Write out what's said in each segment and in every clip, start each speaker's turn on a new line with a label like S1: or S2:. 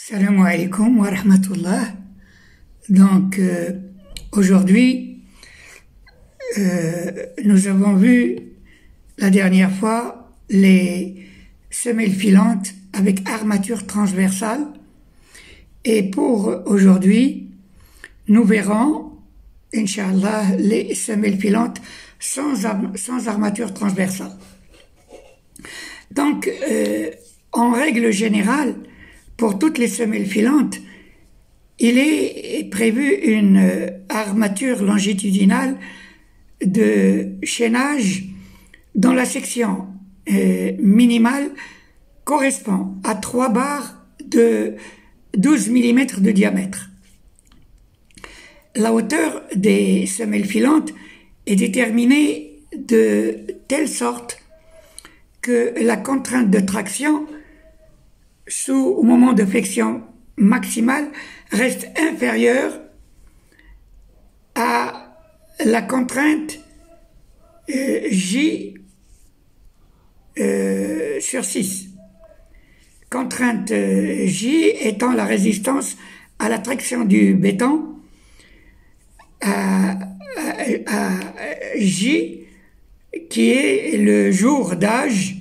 S1: Salam alaikum wa rahmatullah. Donc, aujourd'hui, nous avons vu la dernière fois les semelles filantes avec armature transversale. Et pour aujourd'hui, nous verrons, Inch'Allah, les semelles filantes sans armature transversale. Donc, en règle générale, pour toutes les semelles filantes, il est prévu une armature longitudinale de chaînage dont la section minimale correspond à 3 barres de 12 mm de diamètre. La hauteur des semelles filantes est déterminée de telle sorte que la contrainte de traction au moment de flexion maximale reste inférieure à la contrainte J sur 6. Contrainte J étant la résistance à la traction du béton, à J qui est le jour d'âge,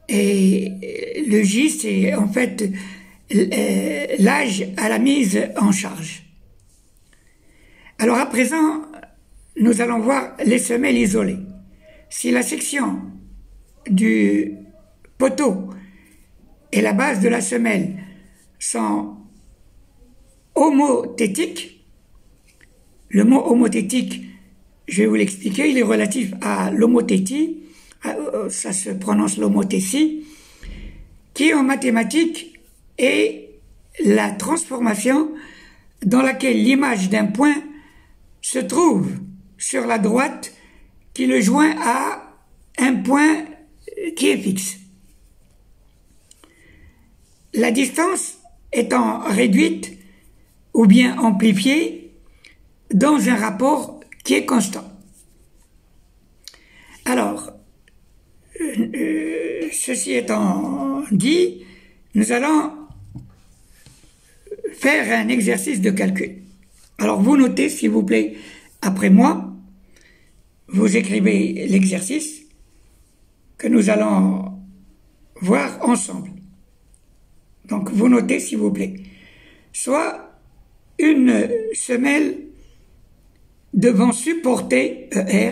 S1: et le J c'est en fait l'âge à la mise en charge. Alors à présent, nous allons voir les semelles isolées. Si la section du poteau et la base de la semelle sont homothétiques, le mot homothétique, je vais vous l'expliquer, il est relatif à l'homothétie, ça se prononce l'homothétie, qui en mathématiques est la transformation dans laquelle l'image d'un point se trouve sur la droite qui le joint à un point qui est fixe. La distance étant réduite ou bien amplifiée dans un rapport qui est constant. Alors, ceci étant dit, nous allons faire un exercice de calcul. Alors vous notez s'il vous plaît après moi, vous écrivez l'exercice que nous allons voir ensemble. Donc vous notez s'il vous plaît. Soit une semelle devant supporter ER,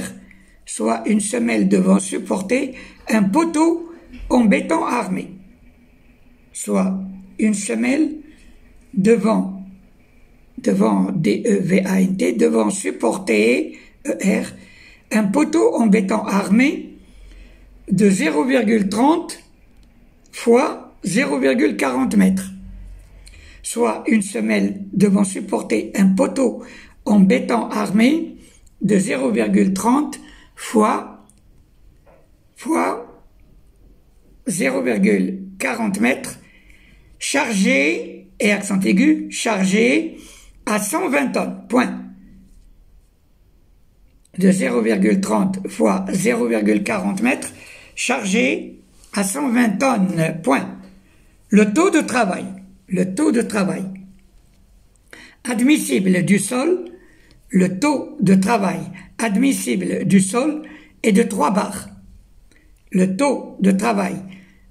S1: soit une semelle devant supporter un poteau en béton armé, soit une semelle devant DEVANT, devant supporter ER, un poteau en béton armé de 0,30 fois 0,40 mètres, soit une semelle devant supporter un poteau en béton armé de 0,30 fois 0,40 mètres, chargé, et accent aigu, chargé à 120 tonnes, point. De 0,30 fois 0,40 mètres, chargé à 120 tonnes, point. Le taux de travail admissible du sol, le taux de travail admissible du sol est de 3 bars. Le taux de travail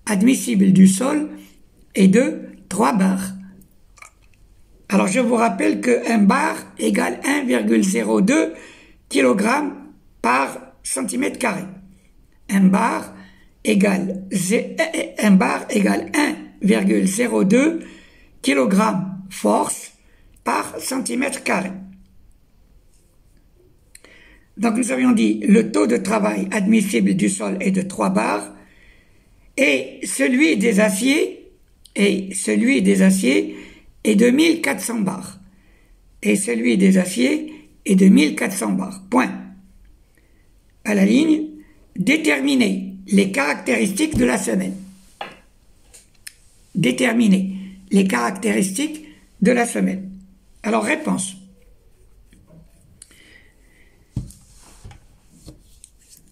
S1: admissible du sol est de 3 bars. Alors je vous rappelle que 1 bar égale 1,02 kg par centimètre carré. 1 bar égale 1,02 kg force par centimètre carré. Donc nous avions dit le taux de travail admissible du sol est de 3 bars et celui des aciers est de 1400 bars. Et celui des aciers est de 1400 bars. Point. À la ligne, déterminer les caractéristiques de la semelle. Déterminer les caractéristiques de la semelle. Alors, réponse.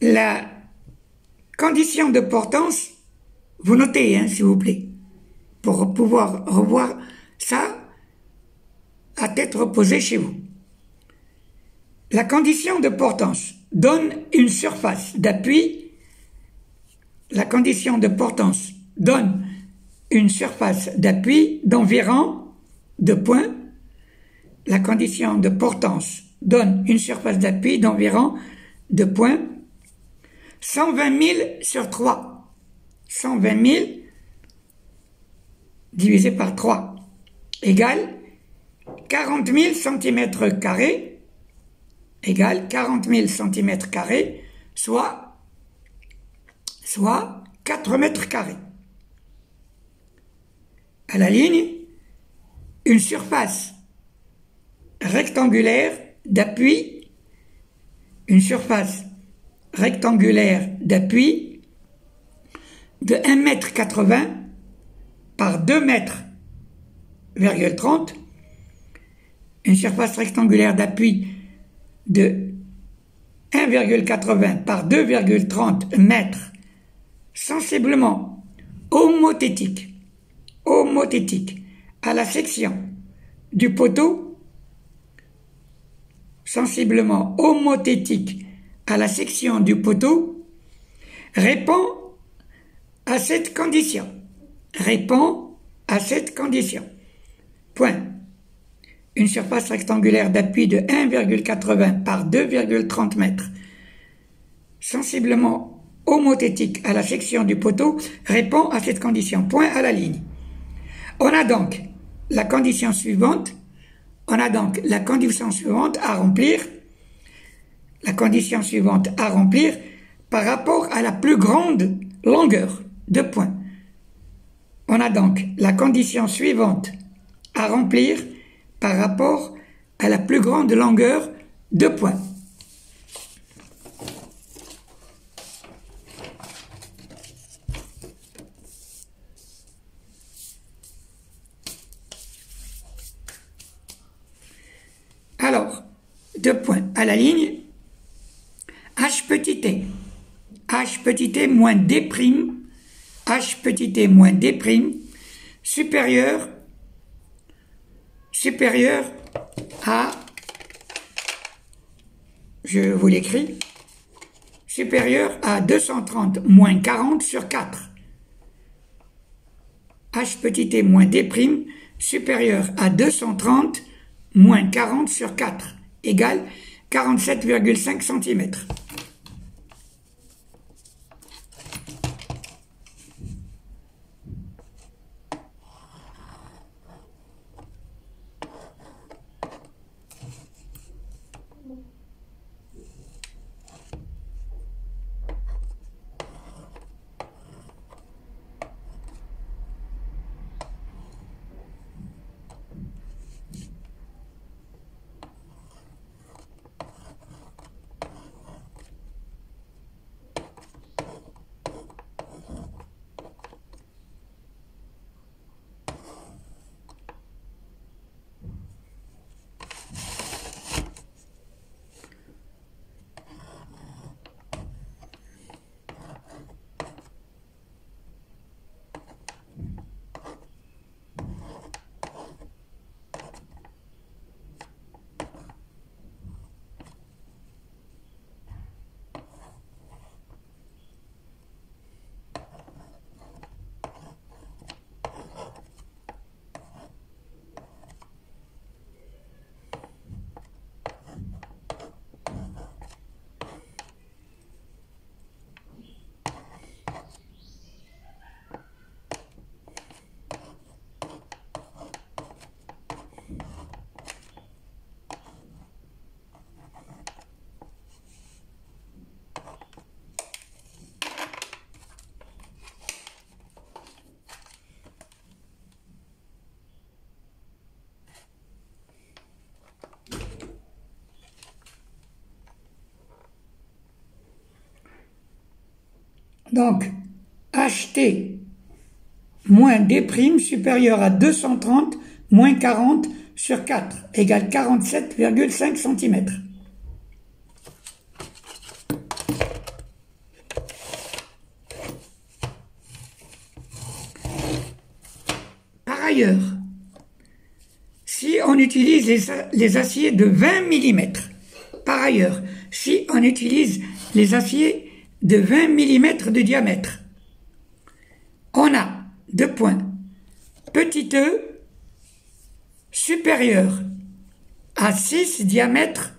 S1: La condition de portance, vous notez, s'il vous plaît. pour pouvoir revoir ça à tête reposée chez vous. La condition de portance donne une surface d'appui. La condition de portance donne une surface d'appui d'environ 2 points. La condition de portance donne une surface d'appui d'environ 2 points. 120 000 sur 3. 120 000 divisé par 3 égale 40 000 cm², égale 40 000 cm², soit 4 mètres carrés. À la ligne, une surface rectangulaire d'appui, une surface rectangulaire d'appui de 1,80 m par 2,30 m, une surface rectangulaire d'appui de 1,80 m par 2,30 m, sensiblement homothétique à la section du poteau, sensiblement homothétique à la section du poteau, répond à cette condition. Répond à cette condition. Point. Une surface rectangulaire d'appui de 1,80 par 2,30 m, sensiblement homothétique à la section du poteau, répond à cette condition. Point à la ligne. On a donc la condition suivante. À remplir. La condition suivante à remplir par rapport à la plus grande longueur. 2 points. On a donc la condition suivante à remplir par rapport à la plus grande longueur. 2 points. Alors, 2 points à la ligne. H petit t moins d prime, H petit t moins d prime, supérieur à, je vous l'écris, supérieur à 230 moins 40 sur 4. H petit t moins d prime, supérieur à 230 moins 40 sur 4, égale 47,5 cm. Donc, HT moins D' supérieur à 230 moins 40 sur 4 égale 47,5 cm. ailleurs, si on utilise les aciers de 20 mm, par ailleurs, si on utilise les aciers de 20 mm de diamètre, on a 2 points. Petit e supérieur à 6 diamètre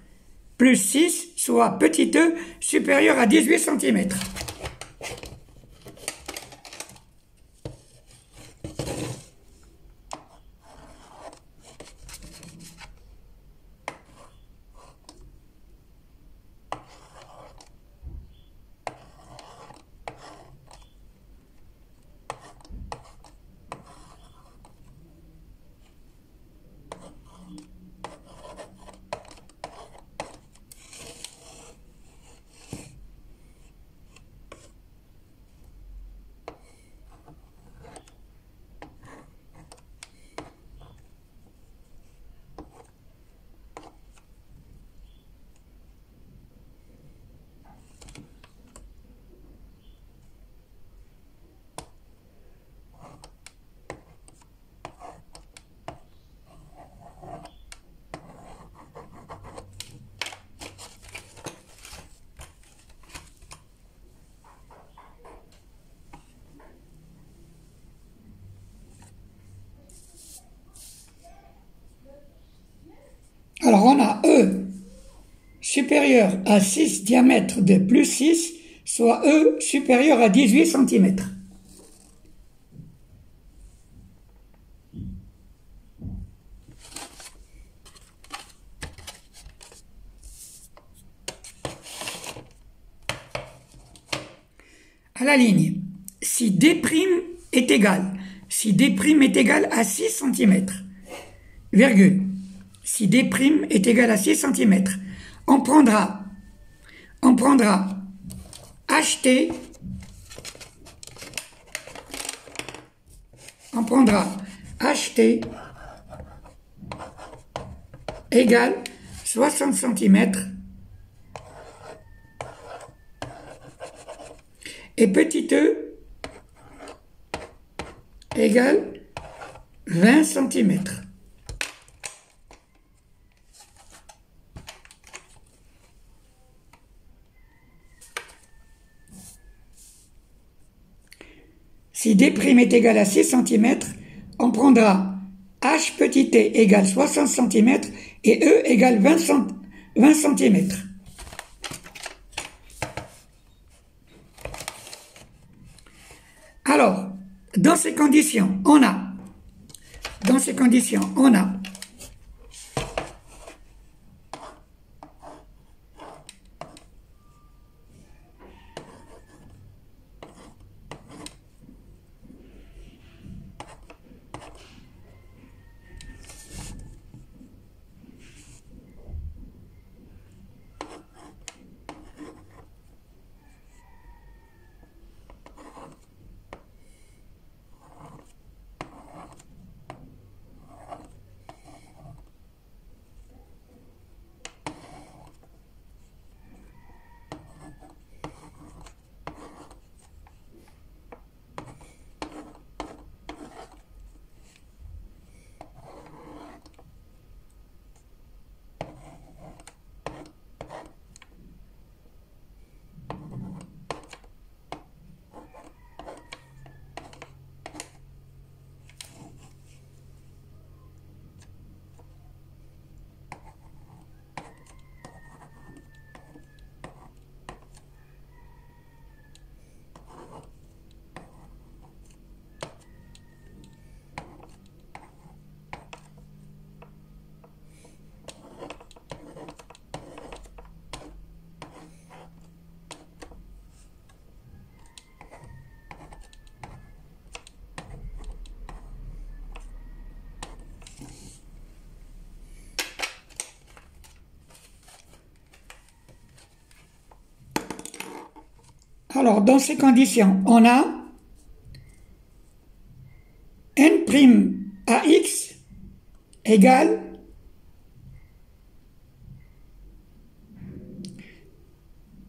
S1: plus 6, soit petit e supérieur à 18 cm. Alors on a E supérieur à 6 diamètre de plus 6, soit E supérieur à 18 cm. À la ligne, si D' est égal, si D' est égal à 6 cm, virgule, si D' est égal à 6 cm, on prendra HT, égale 60 cm et petit e égale 20 cm. Si D' est égal à 6 cm, on prendra H petit t égale 60 cm et E égale 20 cm. Alors, dans ces conditions, on a Alors, dans ces conditions, on a N'AX égale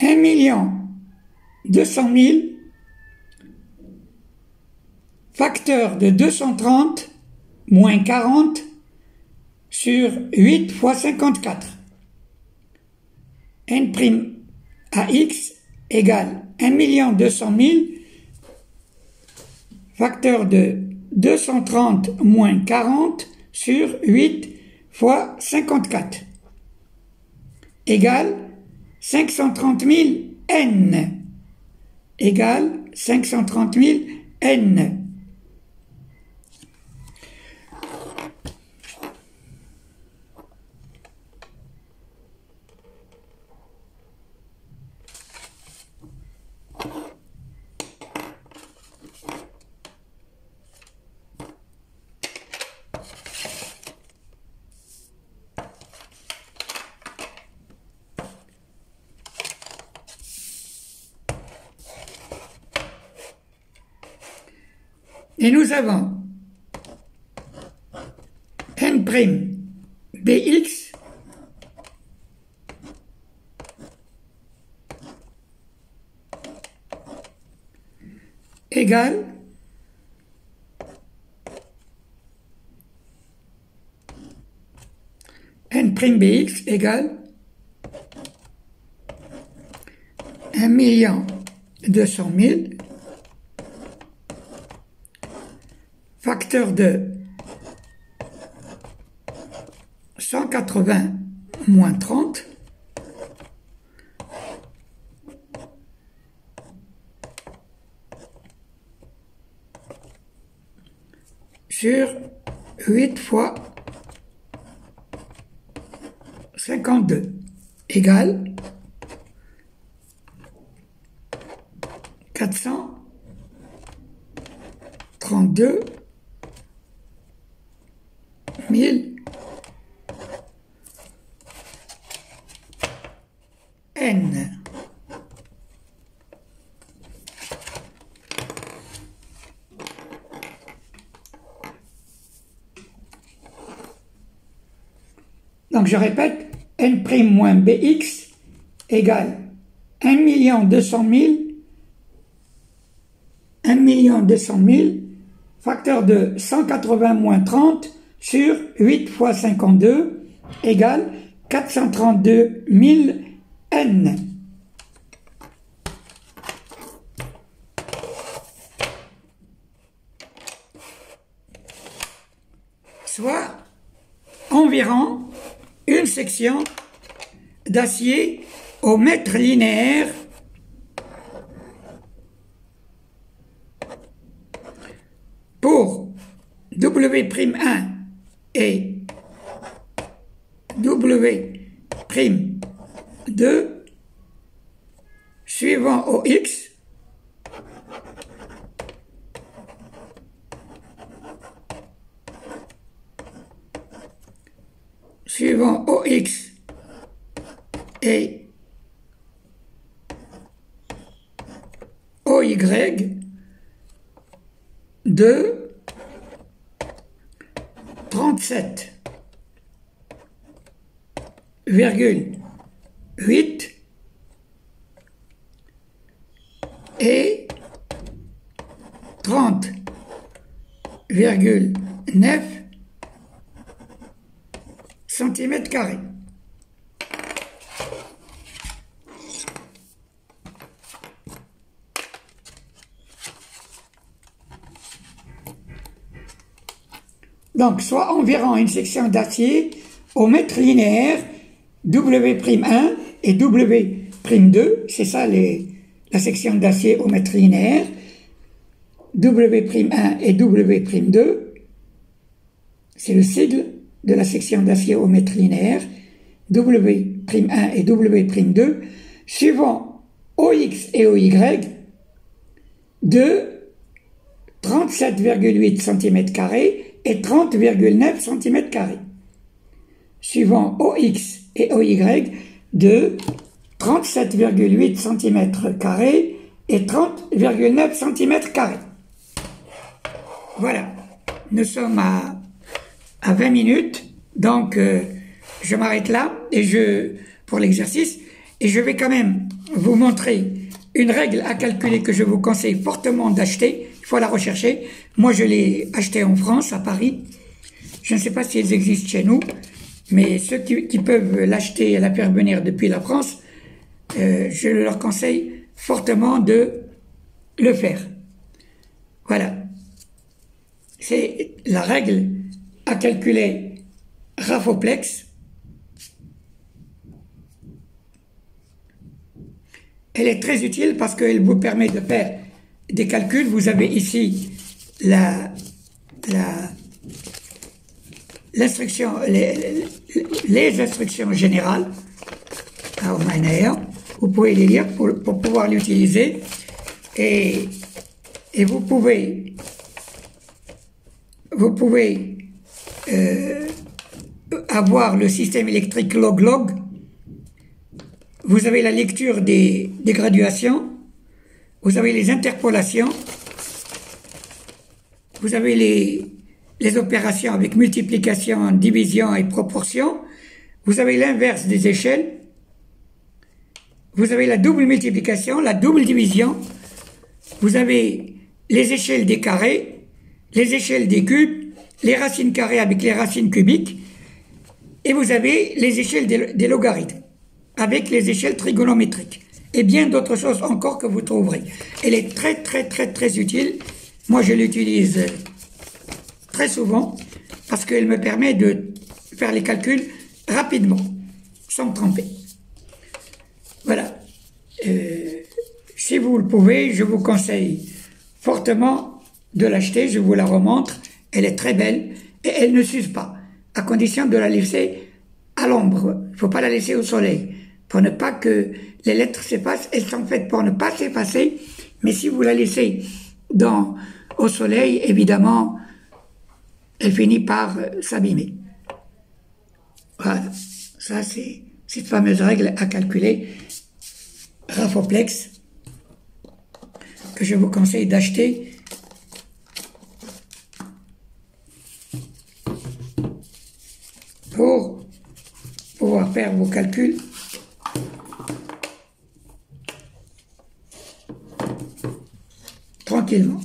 S1: un million 200 000 facteur de 230 moins 40 sur 8 fois 54. N' AX égale 1 200 000 facteur de 230 moins 40 sur 8 fois 54 égale 530 000 N égale 530 000 N. Et nous avons N' BX égale N' BX égale 1 200 000 facteur de 180 moins 30 sur 8 fois 52 égale 432 000 N. Donc je répète, N' moins BX égale 1 200 000 facteur de 180 moins 30 sur 8 fois 52 égale 432 000 N. Soit environ une section d'acier au mètre linéaire pour W'1 et W'2 suivant OX et OY de 37,8 et 30,9 cm². Donc, soit environ une section d'acier au mètre linéaire W'1 et W'2, c'est ça la section d'acier au mètre linéaire, W'1 et W'2, c'est le sigle de la section d'acier au mètre linéaire, W'1 et W'2, suivant OX et OY, de 37,8 cm² et 30,9 cm², suivant OX et OY de 37,8 cm² et 30,9 cm². Voilà, nous sommes à 20 minutes, donc je m'arrête là pour l'exercice, et je vais quand même vous montrer une règle à calculer que je vous conseille fortement d'acheter. Il faut la rechercher. Moi, je l'ai achetée en France, à Paris. Je ne sais pas s'ils existent chez nous, mais ceux qui peuvent l'acheter et la faire venir depuis la France, je leur conseille fortement de le faire. Voilà. C'est la règle à calculer Rafoplex. Elle est très utile parce qu'elle vous permet de faire des calculs. Vous avez ici l'instruction, les instructions générales. Vous pouvez les lire pour pouvoir l'utiliser. Et vous pouvez avoir le système électrique log-log. Vous avez la lecture des graduations, vous avez les interpolations, vous avez les opérations avec multiplication, division et proportion, vous avez l'inverse des échelles, vous avez la double multiplication, la double division, vous avez les échelles des carrés, les échelles des cubes, les racines carrées avec les racines cubiques, et vous avez les échelles des logarithmes avec les échelles trigonométriques et bien d'autres choses encore que vous trouverez. Elle est très utile. Moi, je l'utilise très souvent parce qu'elle me permet de faire les calculs rapidement, sans tremper. Voilà. Si vous le pouvez, je vous conseille fortement de l'acheter. Je vous la remontre. Elle est très belle et elle ne s'use pas, à condition de la laisser à l'ombre. Il ne faut pas la laisser au soleil pour ne pas que les lettres s'effacent. Elles sont faites pour ne pas s'effacer, mais si vous la laissez au soleil, évidemment, elle finit par s'abîmer. Voilà, ça c'est cette fameuse règle à calculer, Rafoplex, que je vous conseille d'acheter. Pour pouvoir faire vos calculs tranquillement.